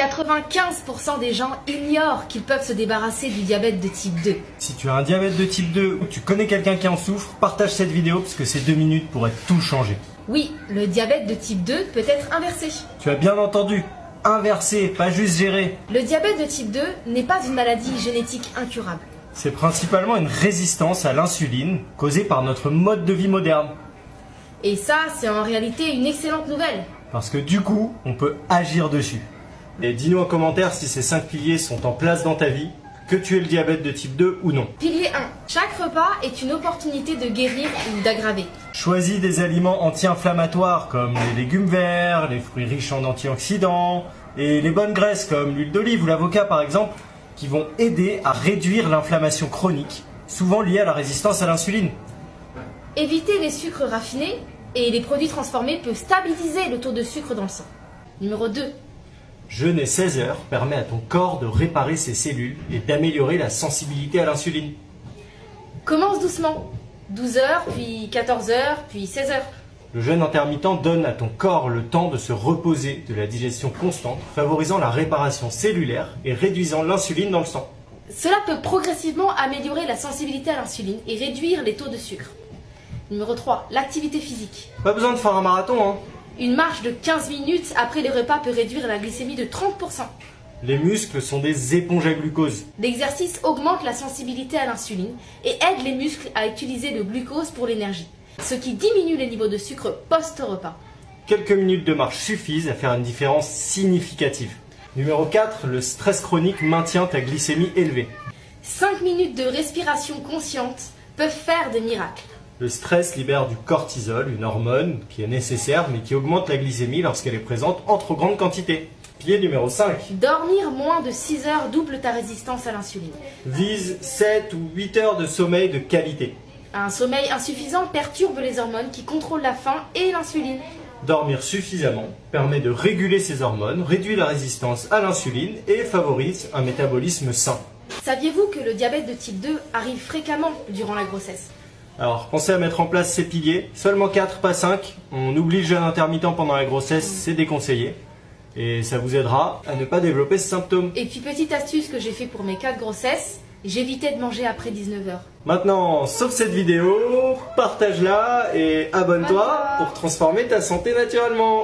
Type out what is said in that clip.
95% des gens ignorent qu'ils peuvent se débarrasser du diabète de type 2. Si tu as un diabète de type 2 ou tu connais quelqu'un qui en souffre, partage cette vidéo parce que ces 2 minutes pourraient tout changer. Oui, le diabète de type 2 peut être inversé. Tu as bien entendu, inversé, pas juste géré. Le diabète de type 2 n'est pas une maladie génétique incurable. C'est principalement une résistance à l'insuline causée par notre mode de vie moderne. Et ça, c'est en réalité une excellente nouvelle. Parce que du coup, on peut agir dessus. Et dis-nous en commentaire si ces 5 piliers sont en place dans ta vie, que tu aies le diabète de type 2 ou non. Pilier 1. Chaque repas est une opportunité de guérir ou d'aggraver. Choisis des aliments anti-inflammatoires comme les légumes verts, les fruits riches en antioxydants et les bonnes graisses comme l'huile d'olive ou l'avocat par exemple, qui vont aider à réduire l'inflammation chronique, souvent liée à la résistance à l'insuline. Éviter les sucres raffinés et les produits transformés peut stabiliser le taux de sucre dans le sang. Numéro 2. Jeûner 16 heures permet à ton corps de réparer ses cellules et d'améliorer la sensibilité à l'insuline. Commence doucement. 12 heures, puis 14 heures, puis 16 heures. Le jeûne intermittent donne à ton corps le temps de se reposer de la digestion constante, favorisant la réparation cellulaire et réduisant l'insuline dans le sang. Cela peut progressivement améliorer la sensibilité à l'insuline et réduire les taux de sucre. Numéro 3. L'activité physique. Pas besoin de faire un marathon, hein. Une marche de 15 minutes après les repas peut réduire la glycémie de 30%. Les muscles sont des éponges à glucose. L'exercice augmente la sensibilité à l'insuline et aide les muscles à utiliser le glucose pour l'énergie, ce qui diminue les niveaux de sucre post-repas. Quelques minutes de marche suffisent à faire une différence significative. Numéro 4, le stress chronique maintient ta glycémie élevée. 5 minutes de respiration consciente peuvent faire des miracles. Le stress libère du cortisol, une hormone qui est nécessaire mais qui augmente la glycémie lorsqu'elle est présente en trop grande quantité. Pilier numéro 5. Dormir moins de 6 heures double ta résistance à l'insuline. Vise 7 ou 8 heures de sommeil de qualité. Un sommeil insuffisant perturbe les hormones qui contrôlent la faim et l'insuline. Dormir suffisamment permet de réguler ces hormones, réduit la résistance à l'insuline et favorise un métabolisme sain. Saviez-vous que le diabète de type 2 arrive fréquemment durant la grossesse ? Alors pensez à mettre en place ces piliers, seulement 4, pas 5. On oublie le jeûne intermittent pendant la grossesse, c'est déconseillé. Et ça vous aidera à ne pas développer ce symptôme. Et puis petite astuce que j'ai fait pour mes cas de grossesse, j'évitais de manger après 19h. Maintenant, sauve cette vidéo, partage-la et abonne-toi pour transformer ta santé naturellement.